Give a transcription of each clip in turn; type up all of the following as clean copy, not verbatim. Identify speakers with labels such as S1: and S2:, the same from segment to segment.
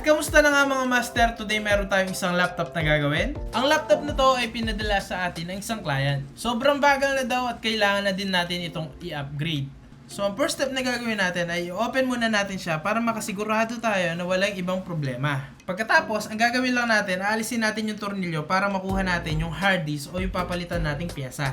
S1: kamusta na nga mga master? Today meron tayong isang laptop na gagawin. Ang laptop na to ay pinadala sa atin ng isang client. Sobrang bagal na daw at kailangan na din natin itong i-upgrade. So ang first step na gagawin natin ay i-open muna natin siya para makasigurado tayo na walang ibang problema. Pagkatapos, ang gagawin lang natin, aalisin natin yung tornilyo para makuha natin yung hard disk o yung papalitan nating pyesa.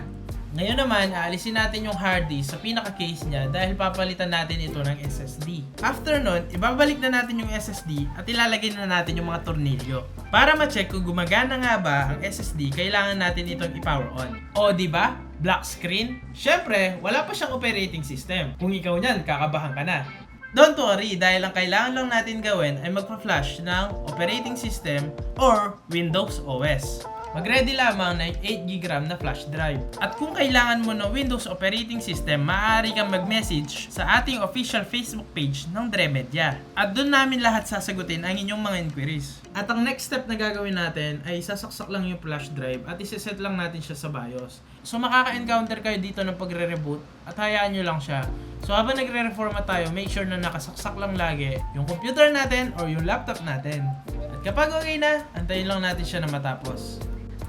S1: Ngayon naman, aalisin natin yung hard disk sa pinaka-case niya dahil papalitan natin ito ng SSD. After nun, ibabalik na natin yung SSD at ilalagay na natin yung mga tornilyo. Para ma-check kung gumagana nga ba ang SSD, kailangan natin itong i-power on. O diba? Black screen? Syempre, wala pa siyang operating system. Kung ikaw niyan, kakabahan ka na. Don't worry, dahil ang kailangan lang natin gawin ay magpa-flash ng operating system or Windows OS. Mag-ready lamang ng 8GB RAM na flash drive. At kung kailangan mo ng Windows operating system, maaari kang mag-message sa ating official Facebook page ng Dremedia. At doon namin lahat sasagutin ang inyong mga inquiries. At ang next step na gagawin natin ay sasaksak lang yung flash drive at iseset lang natin siya sa BIOS. So makaka-encounter kayo dito ng pagre-reboot at hayaan nyo lang siya. So habang nagre-reformat tayo, make sure na nakasaksak lang lagi yung computer natin or yung laptop natin. At kapag okay na, antayin lang natin siya na matapos.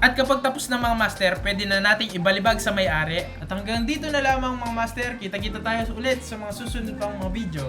S1: At kapag tapos na mga master, pwede na nating ibalibag sa may-ari. At hanggang dito na lamang mga master, kita-kita tayo ulit sa mga susunod pang mga video.